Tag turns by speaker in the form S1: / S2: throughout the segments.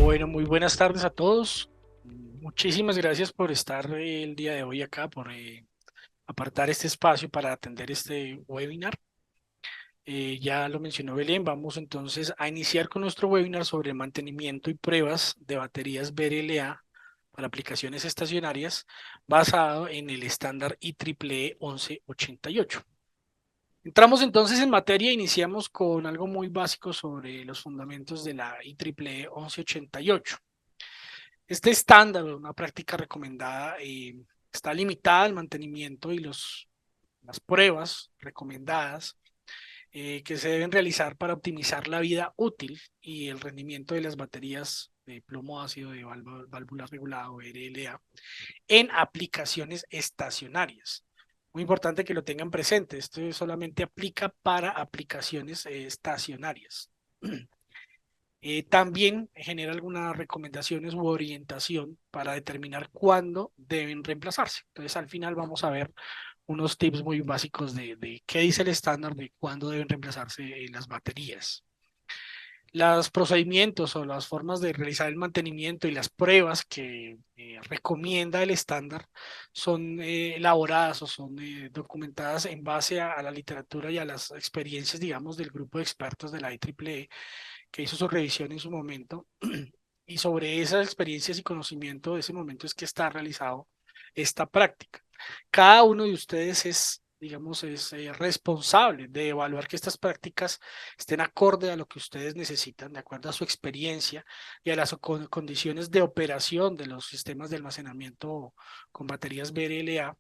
S1: Bueno, muy buenas tardes a todos. Muchísimas gracias por estar el día de hoy acá, por apartar este espacio para atender este webinar. Ya lo mencionó Belén, vamos entonces a iniciar con nuestro webinar sobre mantenimiento y pruebas de baterías BRLA para aplicaciones estacionarias basado en el estándar IEEE 1188. Entramos entonces en materia, iniciamos con algo muy básico sobre los fundamentos de la IEEE 1188. Este estándar, una práctica recomendada, está limitada al mantenimiento y las pruebas recomendadas que se deben realizar para optimizar la vida útil y el rendimiento de las baterías de plomo ácido de válvula regulada o RLA en aplicaciones estacionarias. Muy importante que lo tengan presente, esto solamente aplica para aplicaciones estacionarias. También genera algunas recomendaciones u orientación para determinar cuándo deben reemplazarse. Entonces, al final vamos a ver unos tips muy básicos de qué dice el estándar de cuándo deben reemplazarse las baterías. Los procedimientos o las formas de realizar el mantenimiento y las pruebas que recomienda el estándar son elaboradas o son documentadas en base a la literatura y a las experiencias, digamos, del grupo de expertos de la IEEE que hizo su revisión en su momento. Y sobre esas experiencias y conocimiento de ese momento es que está realizado esta práctica. Cada uno de ustedes es, digamos, es responsable de evaluar que estas prácticas estén acorde a lo que ustedes necesitan, de acuerdo a su experiencia y a las condiciones de operación de los sistemas de almacenamiento con baterías BRLA.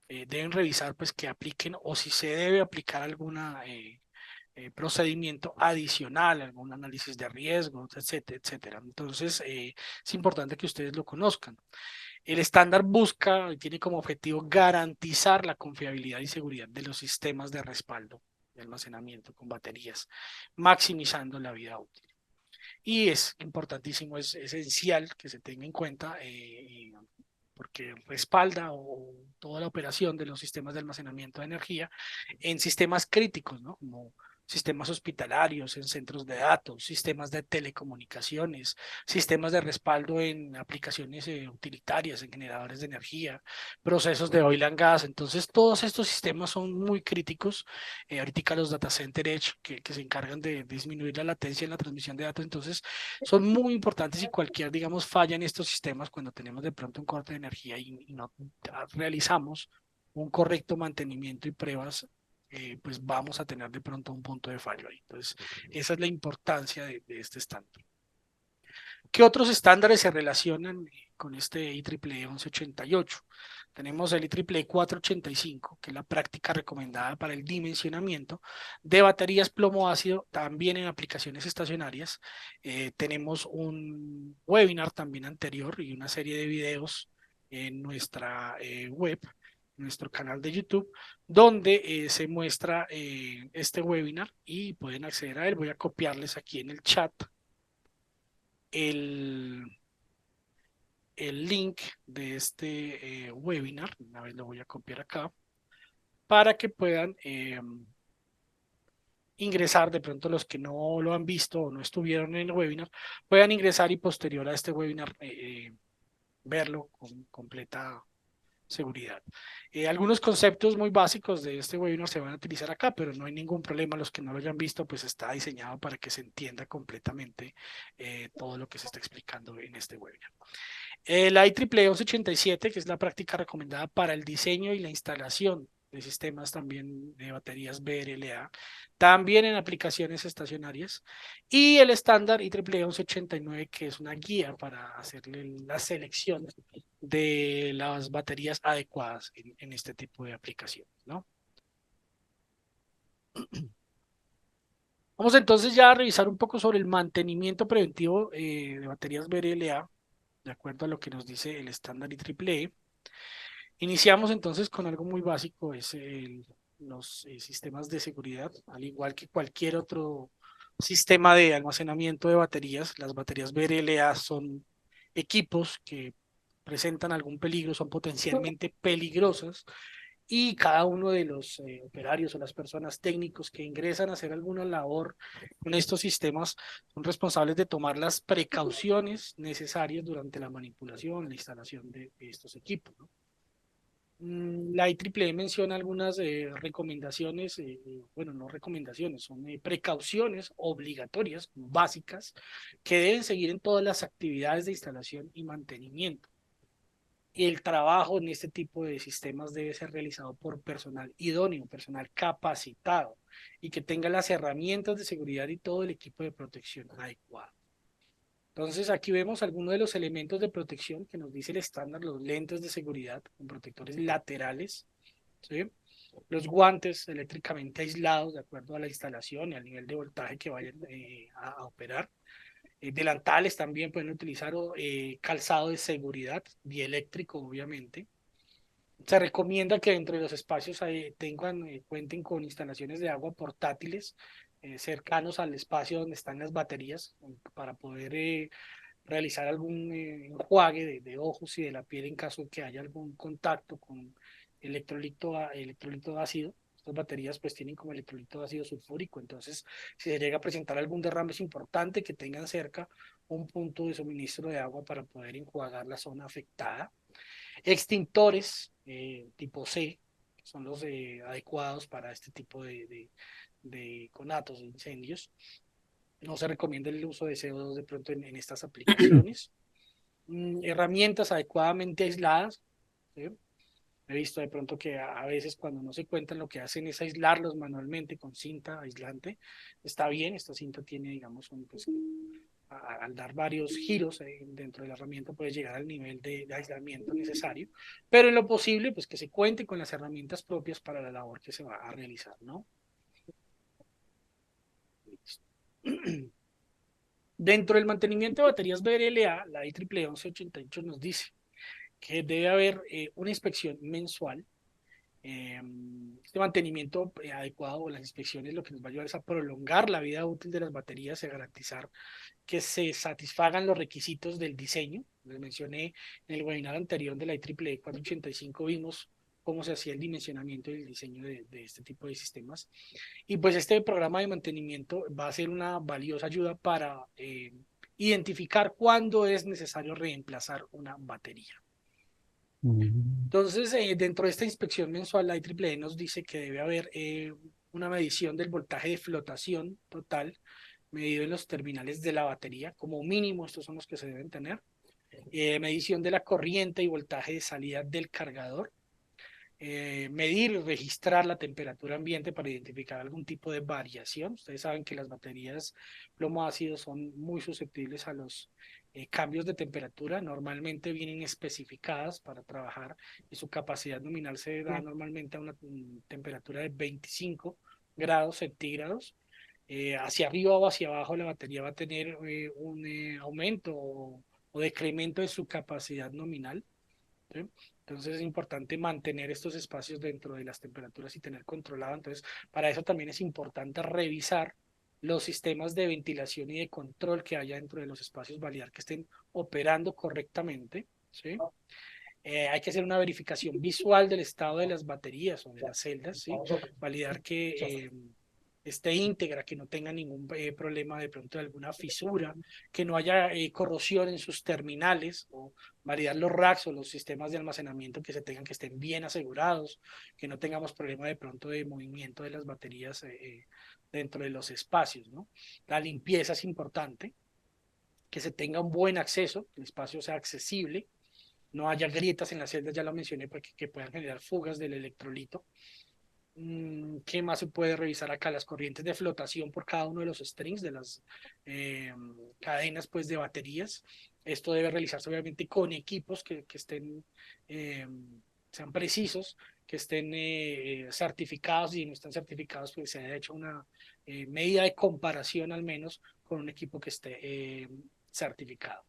S1: Deben revisar pues que apliquen o si se debe aplicar alguna procedimiento adicional, algún análisis de riesgos, etcétera, etcétera. Entonces, es importante que ustedes lo conozcan. El estándar busca y tiene como objetivo garantizar la confiabilidad y seguridad de los sistemas de respaldo de almacenamiento con baterías, maximizando la vida útil. Y es importantísimo, es esencial que se tenga en cuenta porque respalda toda la operación de los sistemas de almacenamiento de energía en sistemas críticos, ¿no? Como sistemas hospitalarios, en centros de datos, sistemas de telecomunicaciones, sistemas de respaldo en aplicaciones utilitarias, en generadores de energía, procesos de oil and gas. Entonces, todos estos sistemas son muy críticos. Ahorita los data center edge que se encargan de disminuir la latencia en la transmisión de datos. Entonces, son muy importantes y cualquier, digamos, falla en estos sistemas cuando tenemos de pronto un corte de energía y no realizamos un correcto mantenimiento y pruebas, pues vamos a tener de pronto un punto de fallo ahí. Entonces, esa es la importancia de este estándar. ¿Qué otros estándares se relacionan con este IEEE 1188? Tenemos el IEEE 485, que es la práctica recomendada para el dimensionamiento de baterías plomo ácido, también en aplicaciones estacionarias. Tenemos un webinar también anterior y una serie de videos en nuestra web, en nuestro canal de YouTube, donde se muestra este webinar y pueden acceder a él. Voy a copiarles aquí en el chat el, el link de este webinar. Una vez lo voy a copiar acá para que puedan ingresar, de pronto los que no lo han visto o no estuvieron en el webinar, puedan ingresar y posterior a este webinar verlo con completa seguridad. Algunos conceptos muy básicos de este webinar se van a utilizar acá, pero no hay ningún problema. Los que no lo hayan visto, pues está diseñado para que se entienda completamente todo lo que se está explicando en este webinar. La IEEE 1187, que es la práctica recomendada para el diseño y la instalación de sistemas también de baterías BRLA, también en aplicaciones estacionarias, y el estándar IEEE 1189, que es una guía para hacerle la selección de las baterías adecuadas en este tipo de aplicaciones, ¿no? Vamos entonces ya a revisar un poco sobre el mantenimiento preventivo de baterías BRLA, de acuerdo a lo que nos dice el estándar IEEE. Iniciamos entonces con algo muy básico, es los sistemas de seguridad, al igual que cualquier otro sistema de almacenamiento de baterías. Las baterías BRLA son equipos que presentan algún peligro, son potencialmente peligrosas y cada uno de los operarios o las personas técnicos que ingresan a hacer alguna labor con estos sistemas son responsables de tomar las precauciones necesarias durante la manipulación, la instalación de estos equipos, ¿no? La IEEE menciona algunas recomendaciones, bueno, no recomendaciones, son precauciones obligatorias, básicas, que deben seguir en todas las actividades de instalación y mantenimiento. El trabajo en este tipo de sistemas debe ser realizado por personal idóneo, personal capacitado y que tenga las herramientas de seguridad y todo el equipo de protección adecuado. Entonces aquí vemos algunos de los elementos de protección que nos dice el estándar, los lentes de seguridad con protectores laterales, ¿sí? Los guantes eléctricamente aislados de acuerdo a la instalación y al nivel de voltaje que vayan a operar. Delantales también pueden utilizar calzado de seguridad, dieléctrico obviamente. Se recomienda que dentro de los espacios cuenten con instalaciones de agua portátiles cercanos al espacio donde están las baterías para poder realizar algún enjuague de ojos y de la piel en caso de que haya algún contacto con electrolito ácido. Estas baterías pues tienen como electrolito ácido sulfúrico, entonces si se llega a presentar algún derrame es importante que tengan cerca un punto de suministro de agua para poder enjuagar la zona afectada. Extintores tipo C, que son los adecuados para este tipo de conatos, de incendios. No se recomienda el uso de CO2 de pronto en estas aplicaciones. Herramientas adecuadamente aisladas, ¿sí? He visto de pronto que a veces cuando no se cuentan lo que hacen es aislarlos manualmente con cinta aislante. Está bien, esta cinta tiene, digamos, pues, al dar varios giros dentro de la herramienta puede llegar al nivel de aislamiento necesario, pero en lo posible, pues que se cuente con las herramientas propias para la labor que se va a realizar, ¿no? Dentro del mantenimiento de baterías BRLA, la IEEE 1188 nos dice que debe haber una inspección mensual. Este mantenimiento adecuado o las inspecciones lo que nos va a ayudar es a prolongar la vida útil de las baterías y a garantizar que se satisfagan los requisitos del diseño. Les mencioné en el webinar anterior de la IEEE 485, vimos cómo se hacía el dimensionamiento y el diseño de este tipo de sistemas. Y pues este programa de mantenimiento va a ser una valiosa ayuda para identificar cuándo es necesario reemplazar una batería.
S2: Mm.
S1: Entonces, dentro de esta inspección mensual, la IEEE nos dice que debe haber una medición del voltaje de flotación total medido en los terminales de la batería, como mínimo estos son los que se deben tener, medición de la corriente y voltaje de salida del cargador, medir y registrar la temperatura ambiente para identificar algún tipo de variación. Ustedes saben que las baterías plomo ácido son muy susceptibles a los cambios de temperatura. Normalmente vienen especificadas para trabajar y su capacidad nominal se da normalmente a una temperatura de 25 grados centígrados. Hacia arriba o hacia abajo la batería va a tener un aumento o decremento de su capacidad nominal, ¿sí? Entonces es importante mantener estos espacios dentro de las temperaturas y tener controlado. Entonces, para eso también es importante revisar los sistemas de ventilación y de control que haya dentro de los espacios, validar que estén operando correctamente, ¿sí? Hay que hacer una verificación visual del estado de las baterías o de las celdas, ¿sí? Validar que esté íntegra, que no tenga ningún problema de pronto de alguna fisura, que no haya corrosión en sus terminales, o validar los racks o los sistemas de almacenamiento que se tengan que estén bien asegurados, que no tengamos problema de pronto de movimiento de las baterías dentro de los espacios, ¿no? La limpieza es importante, que se tenga un buen acceso, que el espacio sea accesible, no haya grietas en las celdas, ya lo mencioné, porque que puedan generar fugas del electrolito. ¿Qué más se puede revisar acá? Las corrientes de flotación por cada uno de los strings de las eh, cadenas pues, de baterías. Esto debe realizarse obviamente con equipos que estén, eh, sean precisos, que estén certificados, y si no están certificados, pues se haya hecho una medida de comparación al menos con un equipo que esté certificado.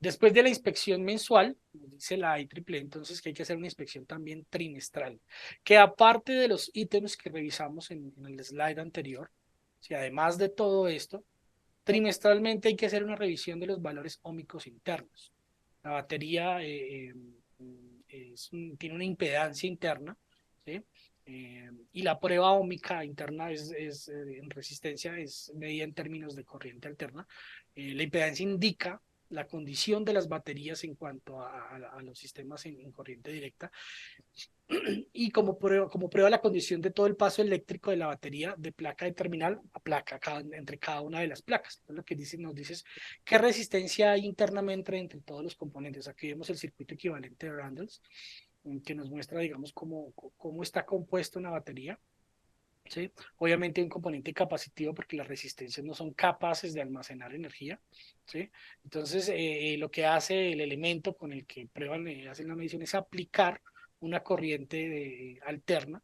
S1: Después de la inspección mensual, dice la IEEE, entonces que hay que hacer una inspección también trimestral, que aparte de los ítems que revisamos en el slide anterior, si además de todo esto, trimestralmente hay que hacer una revisión de los valores óhmicos internos. La batería tiene una impedancia interna, ¿sí? Y la prueba ohmica interna en resistencia es medida en términos de corriente alterna. La impedancia indica la condición de las baterías en cuanto a los sistemas en corriente directa y como prueba la condición de todo el paso eléctrico de la batería de placa de terminal a placa entre cada una de las placas. Entonces, lo que nos dice es qué resistencia hay internamente entre todos los componentes. Aquí vemos el circuito equivalente de Randalls, que nos muestra, digamos, cómo está compuesta una batería. ¿Sí? Obviamente hay un componente capacitivo porque las resistencias no son capaces de almacenar energía. ¿Sí? Entonces, lo que hace el elemento con el que prueban, hacen la medición es aplicar una corriente alterna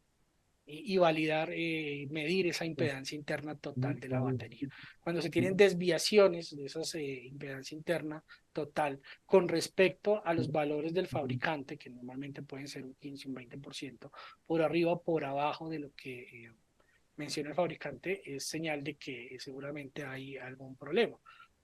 S1: y validar, medir esa impedancia interna total de la batería. Cuando se tienen desviaciones de esa impedancia interna total con respecto a los valores del fabricante, que normalmente pueden ser un 15, un 20%, por arriba o por abajo de lo que menciona el fabricante, es señal de que seguramente hay algún problema.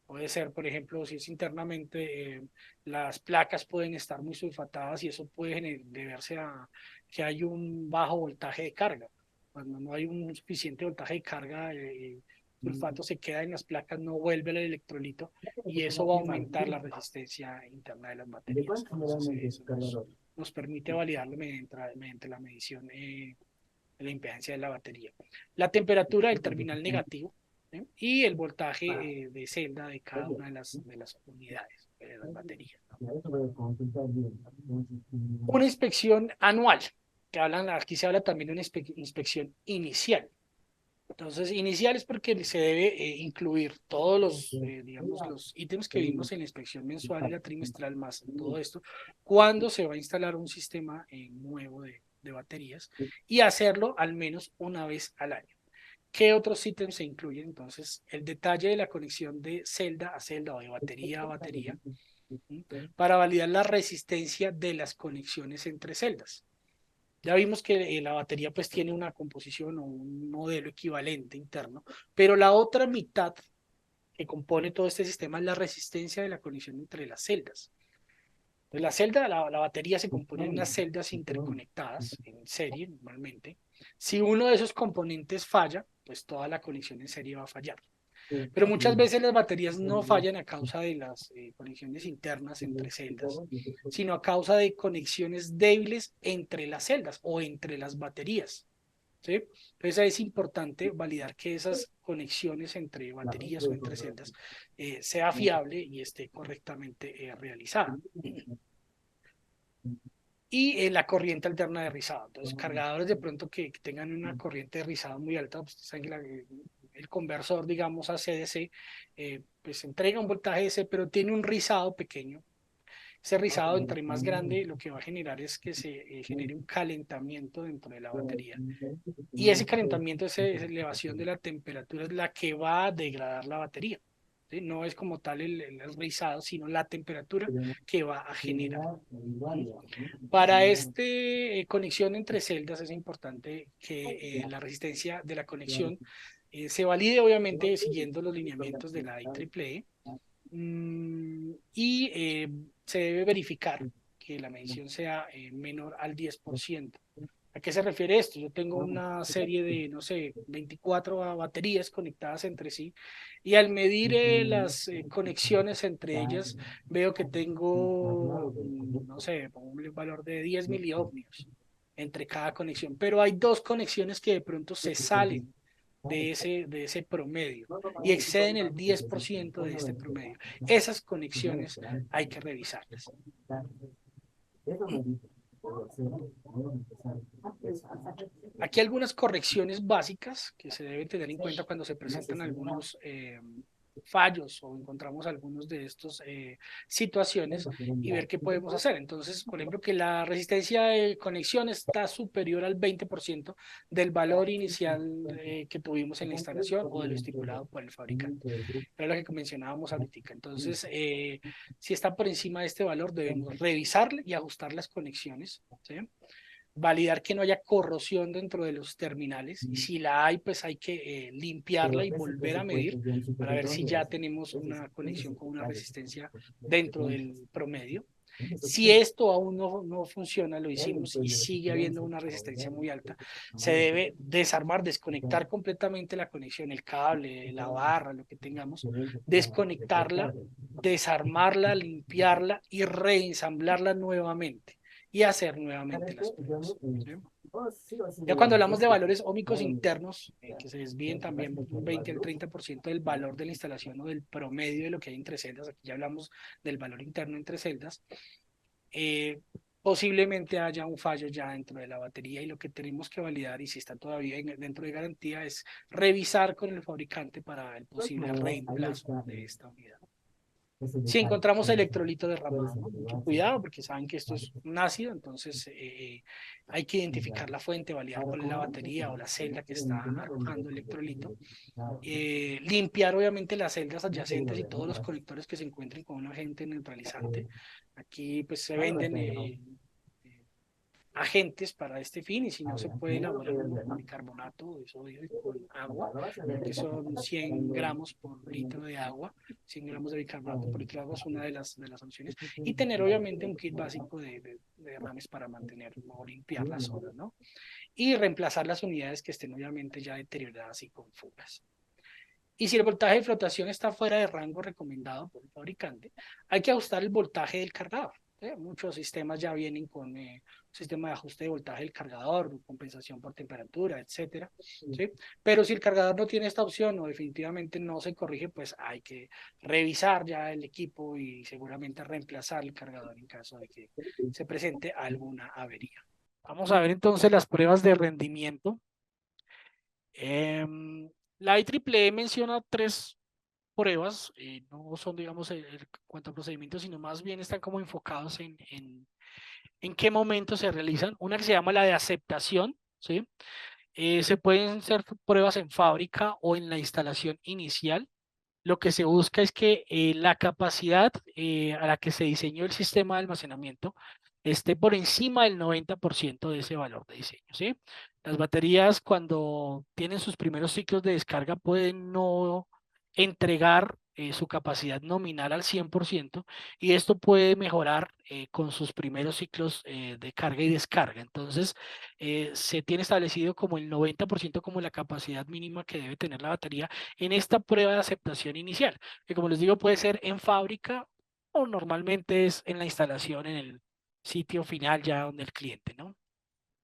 S1: Puede ser, por ejemplo, si es internamente, las placas pueden estar muy sulfatadas y eso puede deberse a que hay un bajo voltaje de carga. Cuando no hay un suficiente voltaje de carga, el sulfato se queda en las placas, no vuelve al electrolito y eso va a aumentar la resistencia interna de las baterías. Entonces, eso nos permite validarlo mediante la medición de la impedancia de la batería. La temperatura del terminal negativo, ¿sí? Y el voltaje de celda de cada una de las unidades de las baterías. Una inspección anual, aquí se habla también de una inspección inicial. Entonces, inicial es porque se debe incluir todos digamos, los ítems que vimos en la inspección mensual y la trimestral, más todo esto, cuando se va a instalar un sistema nuevo de baterías y hacerlo al menos una vez al año. ¿Qué otros ítems se incluyen? Entonces, el detalle de la conexión de celda a celda o de batería a batería, ¿sí? Para validar la resistencia de las conexiones entre celdas. Ya vimos que la batería pues tiene una composición o un modelo equivalente interno, pero la otra mitad que compone todo este sistema es la resistencia de la conexión entre las celdas. Entonces la batería se compone de unas celdas interconectadas en serie normalmente. Si uno de esos componentes falla, pues toda la conexión en serie va a fallar. Pero muchas veces las baterías no fallan a causa de las conexiones internas entre celdas, sino a causa de conexiones débiles entre las celdas o entre las baterías. ¿Sí? Entonces es importante validar que esas conexiones entre baterías o entre celdas sea fiable y esté correctamente realizada. Y la corriente alterna de rizado. Entonces, cargadores de pronto que tengan una corriente de rizado muy alta, pues saben que el conversor, digamos, a CDC, pues entrega un voltaje DC, pero tiene un rizado pequeño. Ese rizado, entre más grande, lo que va a generar es que se genere un calentamiento dentro de la batería. Y ese calentamiento, esa elevación de la temperatura es la que va a degradar la batería. ¿Sí? No es como tal el rizado, sino la temperatura que va a generar. ¿Sí? Para esta conexión entre celdas es importante que la resistencia de la conexión se valide obviamente siguiendo los lineamientos de la IEEE y se debe verificar que la medición sea menor al 10%. ¿A qué se refiere esto? Yo tengo una serie de, no sé, 24 baterías conectadas entre sí y al medir las conexiones entre ellas veo que tengo, no sé, un valor de 10 miliohmios entre cada conexión, pero hay dos conexiones que de pronto se salen de ese promedio y exceden el 10% de este promedio. Esas conexiones hay que revisarlas. Aquí algunas correcciones básicas que se deben tener en cuenta cuando se presentan algunos fallos o encontramos algunos de estas situaciones y ver qué podemos hacer. Entonces, por ejemplo, que la resistencia de conexión está superior al 20% del valor inicial que tuvimos en la instalación o de lo estipulado por el fabricante. Era lo que mencionábamos ahorita. Entonces, si está por encima de este valor, debemos revisar y ajustar las conexiones, ¿sí? Validar que no haya corrosión dentro de los terminales y si la hay, pues hay que limpiarla y volver a medir para ver si ya tenemos una conexión con una resistencia dentro del promedio. Si esto aún no funciona, lo hicimos y sigue habiendo una resistencia muy alta, se debe desarmar, desconectar completamente la conexión, el cable, la barra, lo que tengamos, desconectarla, desarmarla, limpiarla y reensamblarla nuevamente y hacer nuevamente las pruebas. ¿Sí? Ya cuando hablamos de valores ómicos internos, que se desvíen también un 20 al 30% del valor de la instalación o del promedio de lo que hay entre celdas, aquí ya hablamos del valor interno entre celdas, eh, posiblemente haya un fallo ya dentro de la batería y lo que tenemos que validar y si está todavía dentro de garantía es revisar con el fabricante para el posible reemplazo de esta unidad. Si encontramos electrolito derramado, ¿no? Mucho cuidado porque saben que esto es un ácido, entonces hay que identificar la fuente, validar cuál es la batería o la celda que está arrojando electrolito. Limpiar obviamente las celdas adyacentes y todos los conectores que se encuentren con un agente neutralizante. Aquí pues se venden agentes para este fin y si no se puede elaborar uno con bicarbonato de sodio y con agua, que son 100 gramos por litro de agua, 100 gramos de bicarbonato por litro de agua es una de las opciones y tener obviamente un kit básico de derrames para mantener o limpiar las zonas, ¿no? Y reemplazar las unidades que estén obviamente ya deterioradas y con fugas. Y si el voltaje de flotación está fuera de rango recomendado por el fabricante, hay que ajustar el voltaje del cargador. Muchos sistemas ya vienen con un sistema de ajuste de voltaje del cargador, compensación por temperatura, etcétera. ¿Sí? Pero si el cargador no tiene esta opción o definitivamente no se corrige, pues hay que revisar ya el equipo y seguramente reemplazar el cargador en caso de que se presente alguna avería. Vamos a ver entonces las pruebas de rendimiento. La IEEE menciona tres pruebas, no son, digamos, en cuanto a procedimientos, sino más bien están como enfocados en qué momento se realizan. Una que se llama la de aceptación, ¿sí? Se pueden hacer pruebas en fábrica o en la instalación inicial. Lo que se busca es que la capacidad a la que se diseñó el sistema de almacenamiento esté por encima del 90% de ese valor de diseño, ¿sí? Las baterías cuando tienen sus primeros ciclos de descarga pueden no entregar su capacidad nominal al 100% y esto puede mejorar con sus primeros ciclos de carga y descarga. Entonces, se tiene establecido como el 90% como la capacidad mínima que debe tener la batería en esta prueba de aceptación inicial, que como les digo puede ser en fábrica o normalmente es en la instalación en el sitio final ya donde el cliente, ¿no?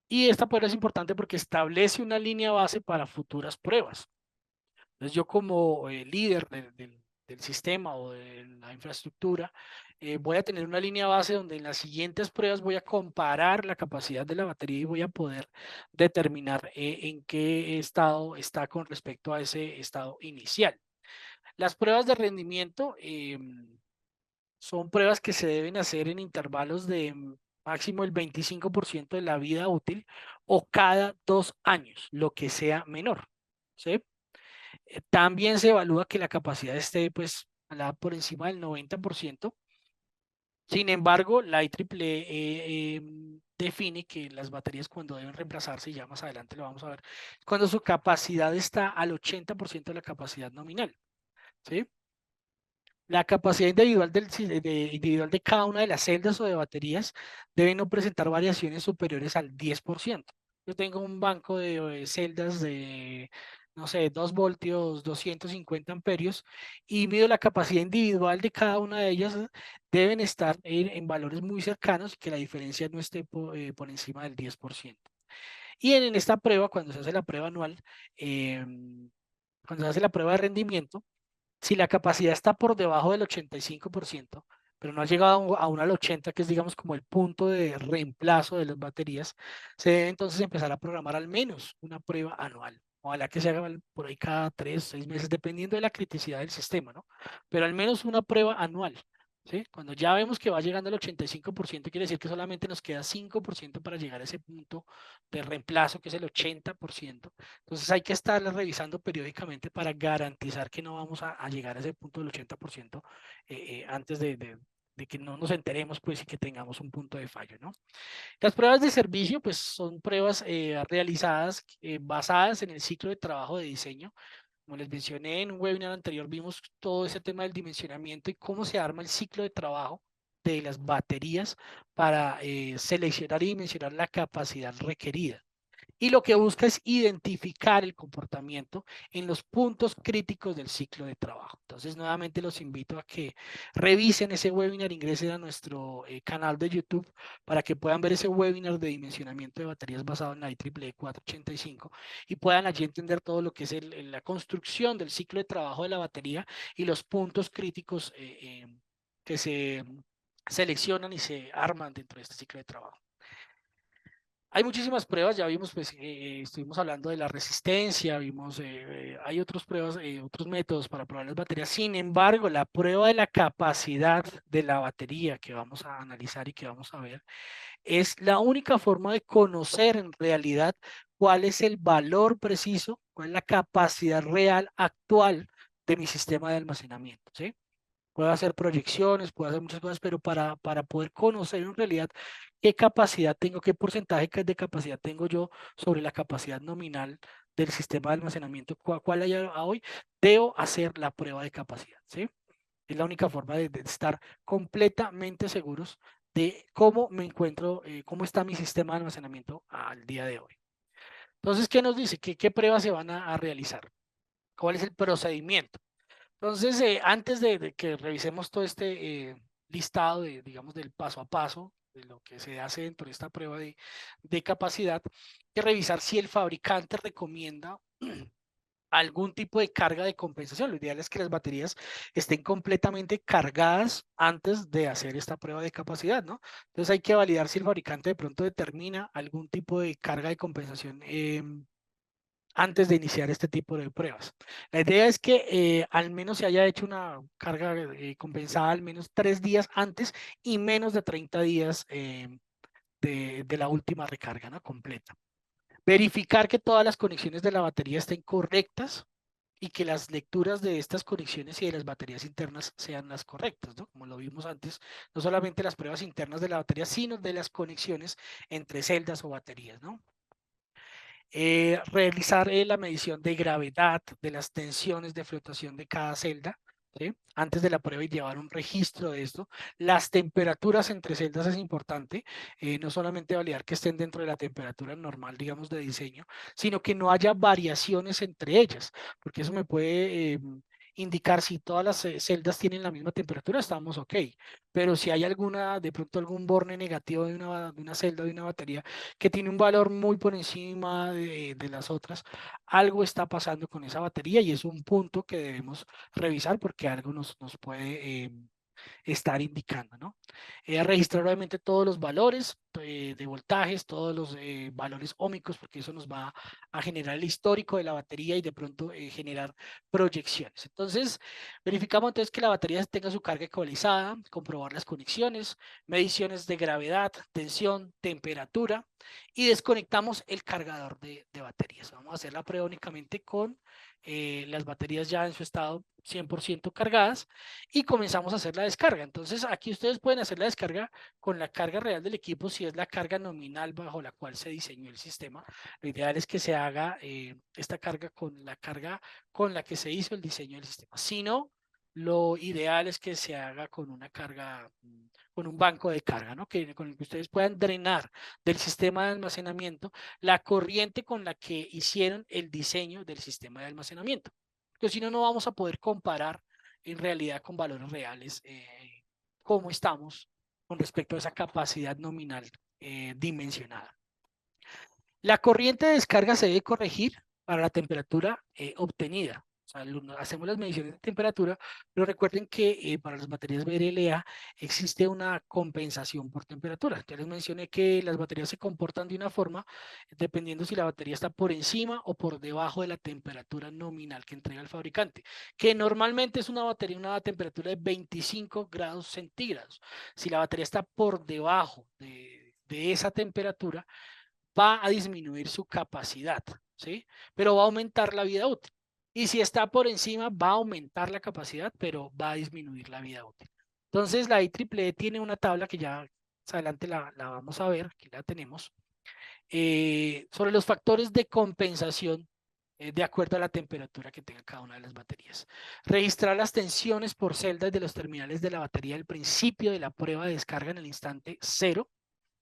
S1: Y esta prueba es importante porque establece una línea base para futuras pruebas. Entonces yo como líder del sistema o de la infraestructura, voy a tener una línea base donde en las siguientes pruebas voy a comparar la capacidad de la batería y voy a poder determinar en qué estado está con respecto a ese estado inicial. Las pruebas de rendimiento son pruebas que se deben hacer en intervalos de máximo el 25% de la vida útil o cada 2 años, lo que sea menor. ¿Sí? También se evalúa que la capacidad esté pues por encima del 90%. Sin embargo, la IEEE define que las baterías cuando deben reemplazarse, y ya más adelante lo vamos a ver, cuando su capacidad está al 80% de la capacidad nominal. ¿Sí? La capacidad individual individual de cada una de las celdas o de baterías debe no presentar variaciones superiores al 10%. Yo tengo un banco de celdas de, no sé, 2 voltios, 250 amperios y mido la capacidad individual de cada una de ellas. Deben estar en valores muy cercanos y que la diferencia no esté por encima del 10%. Y en esta prueba, cuando se hace la prueba anual, cuando se hace la prueba de rendimiento, si la capacidad está por debajo del 85%, pero no ha llegado aún al 80%, que es digamos como el punto de reemplazo de las baterías, se debe entonces empezar a programar al menos una prueba anual. Ojalá que se haga por ahí cada 3, 6 meses, dependiendo de la criticidad del sistema, ¿no? Pero al menos una prueba anual. ¿Sí? Cuando ya vemos que va llegando al 85%, quiere decir que solamente nos queda 5% para llegar a ese punto de reemplazo, que es el 80%. Entonces hay que estarla revisando periódicamente para garantizar que no vamos a llegar a ese punto del 80% antes de que no nos enteremos pues y que tengamos un punto de fallo, ¿no? Las pruebas de servicio pues son pruebas realizadas basadas en el ciclo de trabajo de diseño. Como les mencioné en un webinar anterior, vimos todo ese tema del dimensionamiento y cómo se arma el ciclo de trabajo de las baterías para seleccionar y dimensionar la capacidad requerida. Y lo que busca es identificar el comportamiento en los puntos críticos del ciclo de trabajo. Entonces, nuevamente los invito a que revisen ese webinar, ingresen a nuestro canal de YouTube para que puedan ver ese webinar de dimensionamiento de baterías basado en la IEEE 485 y puedan allí entender todo lo que es la construcción del ciclo de trabajo de la batería y los puntos críticos que se seleccionan y se arman dentro de este ciclo de trabajo. Hay muchísimas pruebas, ya vimos, pues estuvimos hablando de la resistencia, vimos, hay otras pruebas, otros métodos para probar las baterías. Sin embargo, la prueba de la capacidad de la batería que vamos a analizar y que vamos a ver es la única forma de conocer en realidad cuál es el valor preciso, cuál es la capacidad real actual de mi sistema de almacenamiento, ¿sí? Puedo hacer proyecciones, puedo hacer muchas cosas, pero para poder conocer en realidad qué capacidad tengo, qué porcentaje de capacidad tengo yo sobre la capacidad nominal del sistema de almacenamiento, cuál hay a hoy, debo hacer la prueba de capacidad, ¿sí? Es la única forma de estar completamente seguros de cómo me encuentro, cómo está mi sistema de almacenamiento al día de hoy. Entonces, ¿qué nos dice? ¿Qué pruebas se van a realizar? ¿Cuál es el procedimiento? Entonces, antes de que revisemos todo este listado de, digamos, del paso a paso de lo que se hace dentro de esta prueba de capacidad, hay que revisar si el fabricante recomienda algún tipo de carga de compensación. Lo ideal es que las baterías estén completamente cargadas antes de hacer esta prueba de capacidad, ¿no? Entonces hay que validar si el fabricante de pronto determina algún tipo de carga de compensación antes de iniciar este tipo de pruebas. La idea es que al menos se haya hecho una carga compensada al menos 3 días antes y menos de 30 días de la última recarga, ¿no? Completa. Verificar que todas las conexiones de la batería estén correctas y que las lecturas de estas conexiones y de las baterías internas sean las correctas, ¿no? Como lo vimos antes, no solamente las pruebas internas de la batería, sino de las conexiones entre celdas o baterías, ¿no? Realizar la medición de gravedad de las tensiones de flotación de cada celda, ¿sí? Antes de la prueba y llevar un registro de esto. Las temperaturas entre celdas es importante, no solamente validar que estén dentro de la temperatura normal, digamos, de diseño, sino que no haya variaciones entre ellas, porque eso me puede indicar si todas las celdas tienen la misma temperatura, estamos ok, pero si hay alguna, de pronto algún borne negativo de una celda, de una batería, que tiene un valor muy por encima de las otras, algo está pasando con esa batería y es un punto que debemos revisar porque algo nos puede estar indicando, ¿no? Registrar obviamente todos los valores de voltajes, todos los valores ómicos, porque eso nos va a generar el histórico de la batería y de pronto generar proyecciones. Entonces, verificamos entonces que la batería tenga su carga ecualizada, comprobar las conexiones, mediciones de gravedad, tensión, temperatura y desconectamos el cargador de baterías. Vamos a hacer la prueba únicamente con las baterías ya en su estado 100% cargadas y comenzamos a hacer la descarga. Entonces aquí ustedes pueden hacer la descarga con la carga real del equipo si es la carga nominal bajo la cual se diseñó el sistema. Lo ideal es que se haga esta carga con la carga con la que se hizo el diseño del sistema. Si no, lo ideal es que se haga con una carga, con un banco de carga, ¿no? Con el que ustedes puedan drenar del sistema de almacenamiento la corriente con la que hicieron el diseño del sistema de almacenamiento. Porque si no, no vamos a poder comparar en realidad con valores reales cómo estamos con respecto a esa capacidad nominal dimensionada. La corriente de descarga se debe corregir para la temperatura obtenida. O sea, hacemos las mediciones de temperatura, pero recuerden que para las baterías BRLA existe una compensación por temperatura. Ya les mencioné que las baterías se comportan de una forma dependiendo si la batería está por encima o por debajo de la temperatura nominal que entrega el fabricante, que normalmente es una batería, una temperatura de 25 grados centígrados. Si la batería está por debajo de esa temperatura, va a disminuir su capacidad, ¿sí? Pero va a aumentar la vida útil. Y si está por encima, va a aumentar la capacidad, pero va a disminuir la vida útil. Entonces, la IEEE tiene una tabla que ya más adelante la vamos a ver, aquí la tenemos, sobre los factores de compensación de acuerdo a la temperatura que tenga cada una de las baterías. Registrar las tensiones por celdas de los terminales de la batería al principio de la prueba de descarga en el instante cero,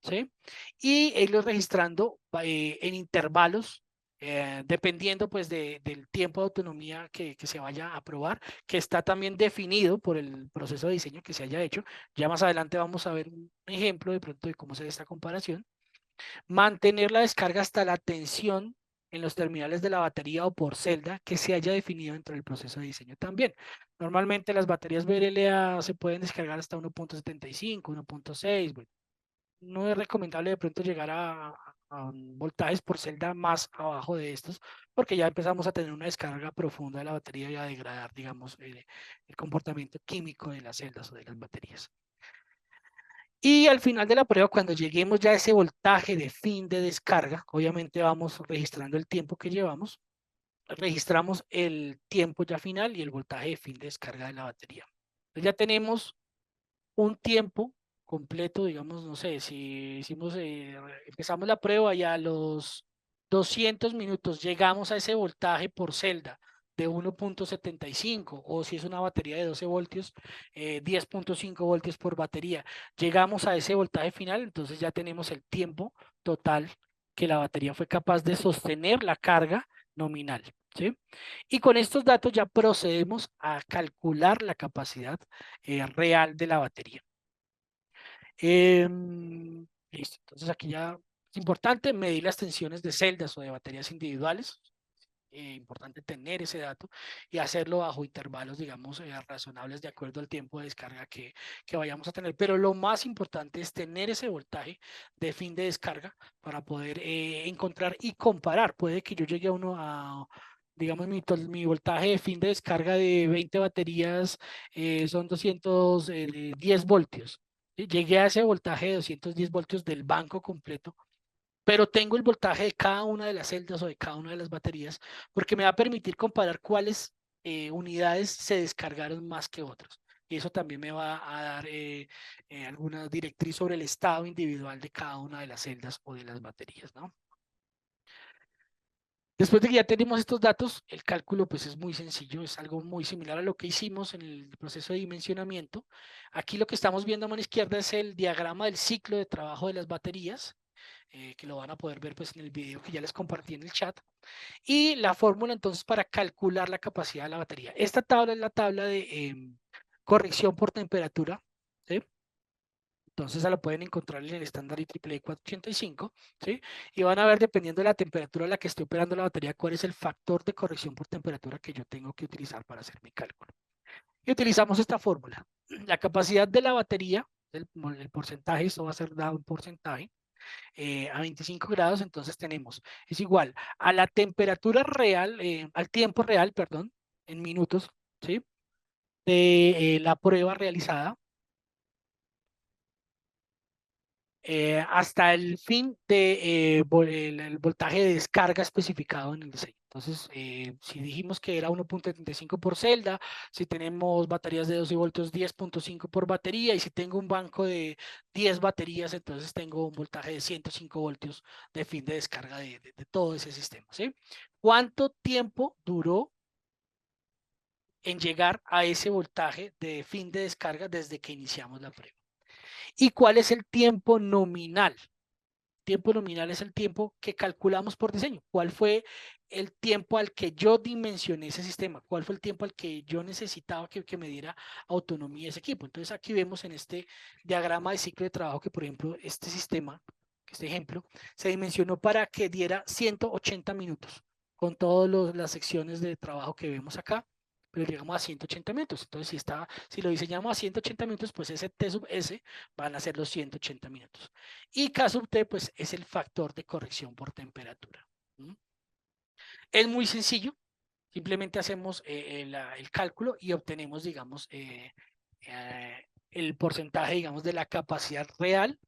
S1: ¿sí? Y irlos registrando en intervalos, dependiendo pues del tiempo de autonomía que se vaya a probar, que está también definido por el proceso de diseño que se haya hecho. Ya más adelante vamos a ver un ejemplo de pronto de cómo se ve esta comparación. Mantener la descarga hasta la tensión en los terminales de la batería o por celda que se haya definido dentro del proceso de diseño también. Normalmente las baterías VLA se pueden descargar hasta 1.75, 1.6. Bueno, no es recomendable de pronto llegar a voltajes por celda más abajo de estos, porque ya empezamos a tener una descarga profunda de la batería y a degradar, digamos, el comportamiento químico de las celdas o de las baterías. Y al final de la prueba, cuando lleguemos ya a ese voltaje de fin de descarga, obviamente vamos registrando el tiempo que llevamos, registramos el tiempo ya final y el voltaje de fin de descarga de la batería. Entonces ya tenemos un tiempo completo, digamos, no sé, si hicimos, empezamos la prueba y a los 200 minutos llegamos a ese voltaje por celda de 1.75, o si es una batería de 12 voltios, 10.5 voltios por batería. Llegamos a ese voltaje final, entonces ya tenemos el tiempo total que la batería fue capaz de sostener la carga nominal, ¿sí? Y con estos datos ya procedemos a calcular la capacidad real de la batería. Listo. Entonces aquí ya es importante medir las tensiones de celdas o de baterías individuales. Importante tener ese dato y hacerlo bajo intervalos, digamos, razonables de acuerdo al tiempo de descarga que vayamos a tener. Pero lo más importante es tener ese voltaje de fin de descarga para poder encontrar y comparar. Puede que yo llegue a uno a, digamos, mi voltaje de fin de descarga de 20 baterías son 210 voltios. ¿Sí? Llegué a ese voltaje de 210 voltios del banco completo, pero tengo el voltaje de cada una de las celdas o de cada una de las baterías, porque me va a permitir comparar cuáles unidades se descargaron más que otras. Y eso también me va a dar alguna directriz sobre el estado individual de cada una de las celdas o de las baterías, ¿no? Después de que ya tenemos estos datos, el cálculo pues es muy sencillo, es algo muy similar a lo que hicimos en el proceso de dimensionamiento. Aquí lo que estamos viendo a mano izquierda es el diagrama del ciclo de trabajo de las baterías, que lo van a poder ver pues en el video que ya les compartí en el chat. Y la fórmula entonces para calcular la capacidad de la batería. Esta tabla es la tabla de corrección por temperatura, ¿sí? Entonces se la pueden encontrar en el estándar IEEE 485, ¿sí? Y van a ver, dependiendo de la temperatura a la que esté operando la batería, cuál es el factor de corrección por temperatura que yo tengo que utilizar para hacer mi cálculo. Y utilizamos esta fórmula. La capacidad de la batería, el porcentaje, esto va a ser dado un porcentaje, a 25 grados, entonces tenemos, es igual a la temperatura real, al tiempo real, perdón, en minutos, ¿sí? De la prueba realizada hasta el fin de el voltaje de descarga especificado en el diseño. Entonces, si dijimos que era 1.75 por celda, si tenemos baterías de 12 voltios, 10.5 por batería, y si tengo un banco de 10 baterías, entonces tengo un voltaje de 105 voltios de fin de descarga de todo ese sistema, ¿sí? ¿Cuánto tiempo duró en llegar a ese voltaje de fin de descarga desde que iniciamos la prueba? ¿Y cuál es el tiempo nominal? Tiempo nominal es el tiempo que calculamos por diseño. ¿Cuál fue el tiempo al que yo dimensioné ese sistema? ¿Cuál fue el tiempo al que yo necesitaba que me diera autonomía ese equipo? Entonces aquí vemos en este diagrama de ciclo de trabajo que, por ejemplo, este sistema, este ejemplo, se dimensionó para que diera 180 minutos con todas las secciones de trabajo que vemos acá, pero llegamos a 180 minutos. Entonces, si lo diseñamos a 180 minutos, pues ese T sub S van a ser los 180 minutos. Y K sub T, pues es el factor de corrección por temperatura. ¿Mm? Es muy sencillo, simplemente hacemos el cálculo y obtenemos, digamos, el porcentaje, digamos, de la capacidad real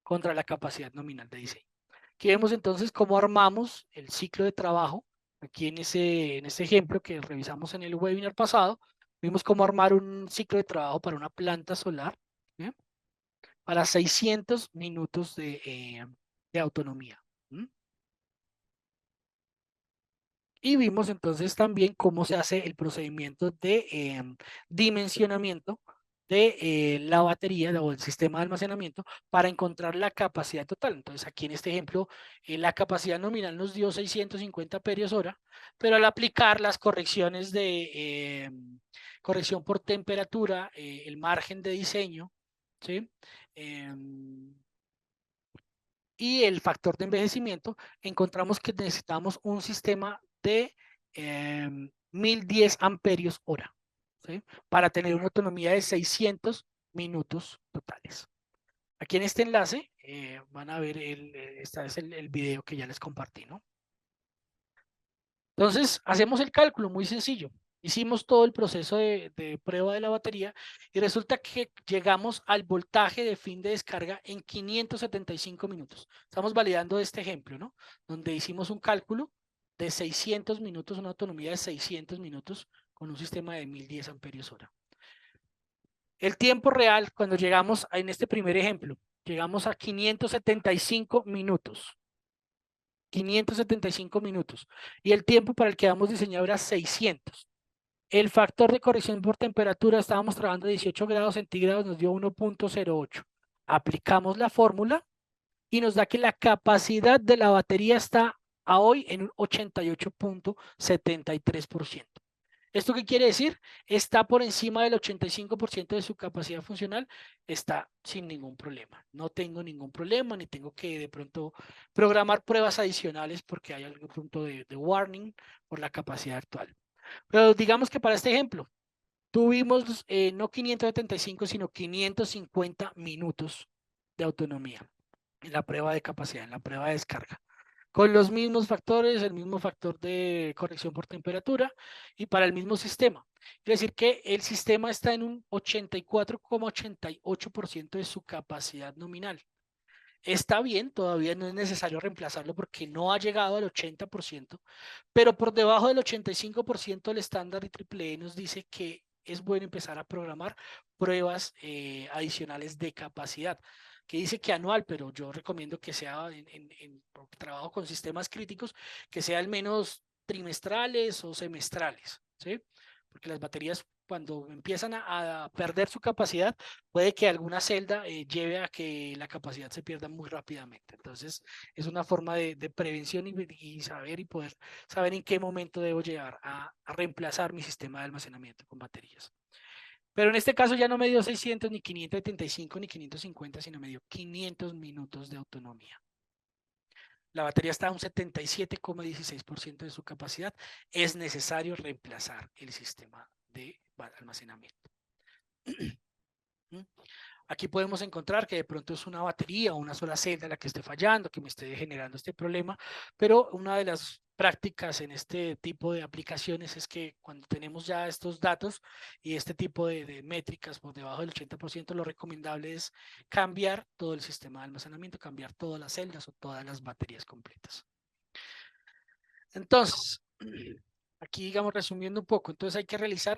S1: contra la capacidad nominal de diseño. Aquí vemos entonces cómo armamos el ciclo de trabajo. Aquí en ese ejemplo que revisamos en el webinar pasado, vimos cómo armar un ciclo de trabajo para una planta solar, ¿eh? Para 600 minutos de autonomía. ¿Mm? Y vimos entonces también cómo se hace el procedimiento de dimensionamiento de la batería o el sistema de almacenamiento para encontrar la capacidad total. Entonces aquí en este ejemplo la capacidad nominal nos dio 650 amperios hora, pero al aplicar las correcciones de corrección por temperatura, el margen de diseño, ¿sí? Y el factor de envejecimiento, encontramos que necesitamos un sistema de 1010 amperios hora, ¿sí? Para tener una autonomía de 600 minutos totales. Aquí en este enlace van a ver, este es el video que ya les compartí, ¿no? Entonces, hacemos el cálculo muy sencillo. Hicimos todo el proceso de prueba de la batería y resulta que llegamos al voltaje de fin de descarga en 575 minutos. Estamos validando este ejemplo, ¿no? Donde hicimos un cálculo de 600 minutos, una autonomía de 600 minutos con un sistema de 1010 amperios hora. El tiempo real, cuando llegamos en este primer ejemplo, llegamos a 575 minutos. 575 minutos. Y el tiempo para el que habíamos diseñado era 600. El factor de corrección por temperatura, estábamos trabajando a 18 grados centígrados, nos dio 1.08. Aplicamos la fórmula y nos da que la capacidad de la batería está a hoy en un 88.73%. ¿Esto qué quiere decir? Está por encima del 85% de su capacidad funcional, está sin ningún problema. No tengo ningún problema, ni tengo que de pronto programar pruebas adicionales porque hay algún punto de warning por la capacidad actual. Pero digamos que para este ejemplo, tuvimos no 575, sino 550 minutos de autonomía en la prueba de capacidad, en la prueba de descarga con los mismos factores, el mismo factor de corrección por temperatura y para el mismo sistema. Es decir, que el sistema está en un 84,88% de su capacidad nominal. Está bien, todavía no es necesario reemplazarlo porque no ha llegado al 80%, pero por debajo del 85% el estándar IEEE nos dice que es bueno empezar a programar pruebas adicionales de capacidad, que dice que anual, pero yo recomiendo que sea en trabajo con sistemas críticos, que sea al menos trimestrales o semestrales, ¿sí? Porque las baterías cuando empiezan a perder su capacidad, puede que alguna celda lleve a que la capacidad se pierda muy rápidamente. Entonces, es una forma de prevención y saber y poder saber en qué momento debo llegar a reemplazar mi sistema de almacenamiento con baterías. Pero en este caso ya no me dio 600 ni 575 ni 550, sino me dio 500 minutos de autonomía. La batería está a un 77,16% de su capacidad. Es necesario reemplazar el sistema de almacenamiento. Aquí podemos encontrar que de pronto es una batería o una sola celda la que esté fallando, que me esté generando este problema, pero una de las prácticas en este tipo de aplicaciones es que cuando tenemos ya estos datos y este tipo de métricas por debajo del 80%, lo recomendable es cambiar todo el sistema de almacenamiento, cambiar todas las celdas o todas las baterías completas. Entonces, aquí digamos resumiendo un poco, entonces hay que realizar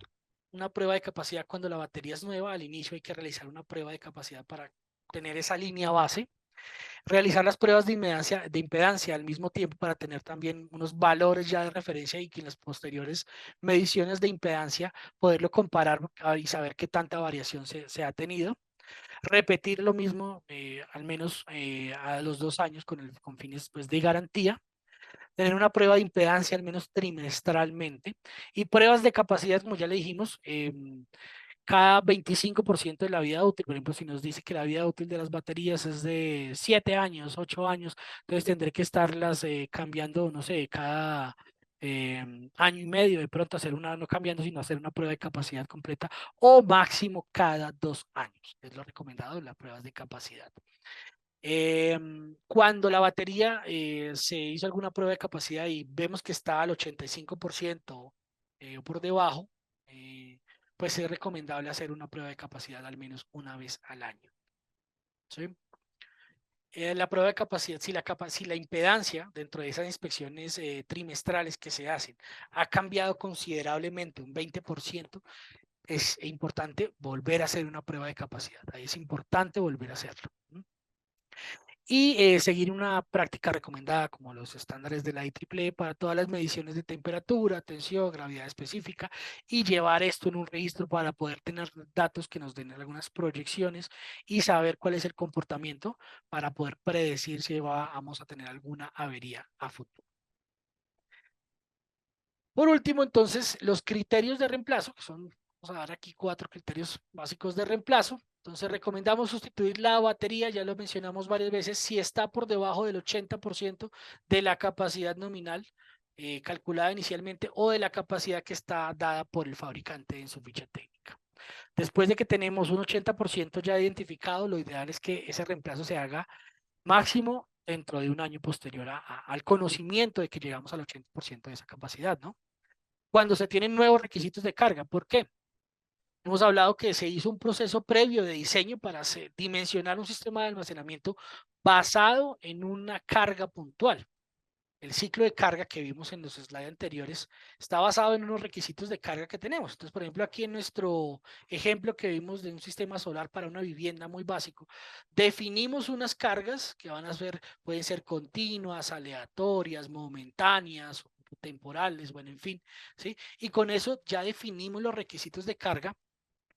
S1: una prueba de capacidad cuando la batería es nueva. Al inicio hay que realizar una prueba de capacidad para tener esa línea base, realizar las pruebas de impedancia al mismo tiempo para tener también unos valores ya de referencia y que en las posteriores mediciones de impedancia poderlo comparar y saber qué tanta variación se ha tenido. Repetir lo mismo al menos a los 2 años con fines pues, de garantía, tener una prueba de impedancia al menos trimestralmente y pruebas de capacidad, como ya le dijimos, cada 25% de la vida útil. Por ejemplo, si nos dice que la vida útil de las baterías es de 7 años, 8 años, entonces tendré que estarlas cambiando, no sé, cada año y medio, de pronto hacer una, no cambiando, sino hacer una prueba de capacidad completa o máximo cada 2 años. Es lo recomendado en las pruebas de capacidad. Cuando la batería se hizo alguna prueba de capacidad y vemos que está al 85% o por debajo, pues es recomendable hacer una prueba de capacidad al menos una vez al año. ¿Sí? La prueba de capacidad, si la impedancia dentro de esas inspecciones trimestrales que se hacen ha cambiado considerablemente, un 20%, es importante volver a hacer una prueba de capacidad. Ahí es importante volver a hacerlo. y seguir una práctica recomendada como los estándares de la IEEE para todas las mediciones de temperatura, tensión, gravedad específica y llevar esto en un registro para poder tener datos que nos den algunas proyecciones y saber cuál es el comportamiento para poder predecir si vamos a tener alguna avería a futuro. Por último, entonces, los criterios de reemplazo, que son, vamos a dar aquí 4 criterios básicos de reemplazo. Entonces, recomendamos sustituir la batería, ya lo mencionamos varias veces, si está por debajo del 80% de la capacidad nominal calculada inicialmente o de la capacidad que está dada por el fabricante en su ficha técnica. Después de que tenemos un 80% ya identificado, lo ideal es que ese reemplazo se haga máximo dentro de un año posterior al conocimiento de que llegamos al 80% de esa capacidad, ¿no? Cuando se tienen nuevos requisitos de carga. ¿Por qué? Hemos hablado que se hizo un proceso previo de diseño para dimensionar un sistema de almacenamiento basado en una carga puntual. El ciclo de carga que vimos en los slides anteriores está basado en unos requisitos de carga que tenemos. Entonces, por ejemplo, aquí en nuestro ejemplo que vimos de un sistema solar para una vivienda muy básico, definimos unas cargas que van a ser, pueden ser continuas, aleatorias, momentáneas, temporales, bueno, en fin, ¿sí? Y con eso ya definimos los requisitos de carga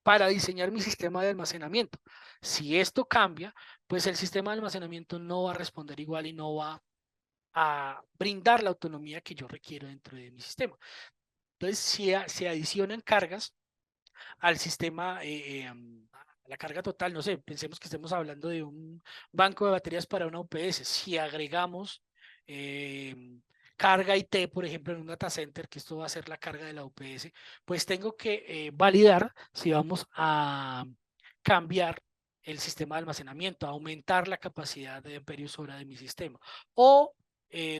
S1: para diseñar mi sistema de almacenamiento. Si esto cambia, pues el sistema de almacenamiento no va a responder igual y no va a brindar la autonomía que yo requiero dentro de mi sistema. Entonces, si se adicionan cargas al sistema, a la carga total, no sé, pensemos que estemos hablando de un banco de baterías para una UPS. Si agregamos eh, carga IT, por ejemplo, en un data center, que esto va a ser la carga de la UPS, pues tengo que validar si vamos a cambiar el sistema de almacenamiento, aumentar la capacidad de amperios hora de mi sistema o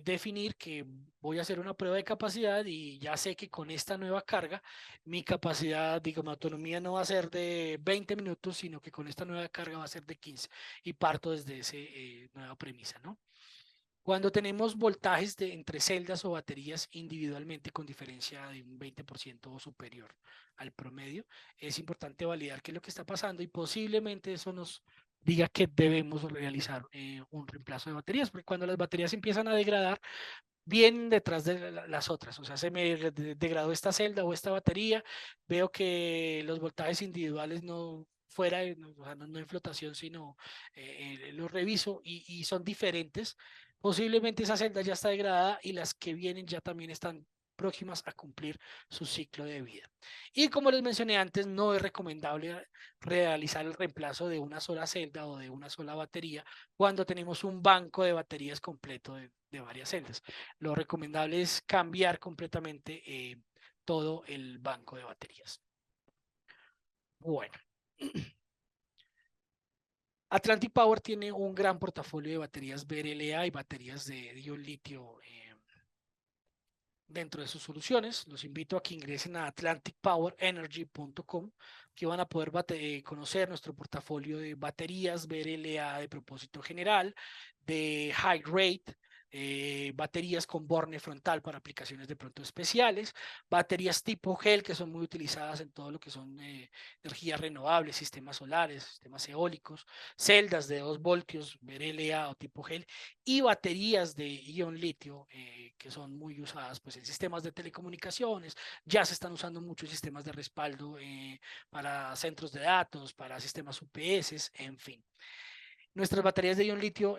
S1: definir que voy a hacer una prueba de capacidad y ya sé que con esta nueva carga mi capacidad, digamos, autonomía no va a ser de 20 minutos, sino que con esta nueva carga va a ser de 15 y parto desde esa nueva premisa, ¿no? Cuando tenemos voltajes entre celdas o baterías individualmente con diferencia de un 20% o superior al promedio, es importante validar qué es lo que está pasando y posiblemente eso nos diga que debemos realizar un reemplazo de baterías, porque cuando las baterías empiezan a degradar, vienen detrás de las otras, o sea, se me degradó esta celda o esta batería, veo que los voltajes individuales no fuera, o sea, no en flotación, sino los reviso y son diferentes. Posiblemente esa celda ya está degradada y las que vienen ya también están próximas a cumplir su ciclo de vida. Y como les mencioné antes, no es recomendable realizar el reemplazo de una sola celda o de una sola batería cuando tenemos un banco de baterías completo de varias celdas. Lo recomendable es cambiar completamente todo el banco de baterías. Bueno. Atlantic Power tiene un gran portafolio de baterías BRLA y baterías de ion litio dentro de sus soluciones. Los invito a que ingresen a atlanticpowerenergy.com, que van a poder conocer nuestro portafolio de baterías BRLA de propósito general, de high rate, baterías con borne frontal para aplicaciones de pronto especiales, baterías tipo gel que son muy utilizadas en todo lo que son energías renovables, sistemas solares, sistemas eólicos, celdas de 2 voltios, BRLA o tipo gel, y baterías de ion litio que son muy usadas pues, en sistemas de telecomunicaciones. Ya se están usando muchos sistemas de respaldo para centros de datos, para sistemas UPS, en fin. Nuestras baterías de ion litio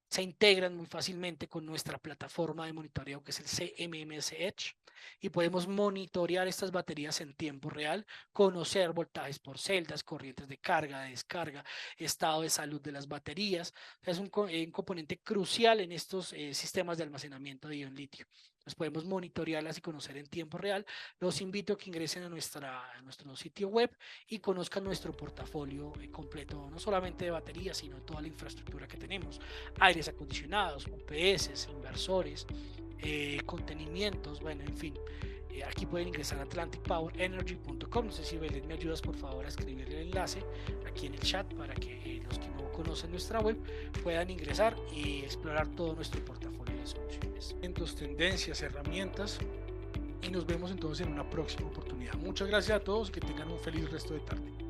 S1: se integran muy fácilmente con nuestra plataforma de monitoreo que es el CMMS Edge y podemos monitorear estas baterías en tiempo real, conocer voltajes por celdas, corrientes de carga, de descarga, estado de salud de las baterías. Es un componente crucial en estos sistemas de almacenamiento de ion litio. Entonces podemos monitorearlas y conocer en tiempo real. Los invito a que ingresen a nuestro sitio web y conozcan nuestro portafolio completo, no solamente de baterías, sino toda la infraestructura que tenemos, aires acondicionados, UPS, inversores, contenimientos, bueno, en fin. Aquí pueden ingresar a atlanticpowerenergy.com. No sé si Belén me ayudas por favor a escribir el enlace aquí en el chat para que los que no conocen nuestra web puedan ingresar y explorar todo nuestro portafolio de soluciones, tendencias, herramientas, y nos vemos entonces en una próxima oportunidad. Muchas gracias a todos, que tengan un feliz resto de tarde.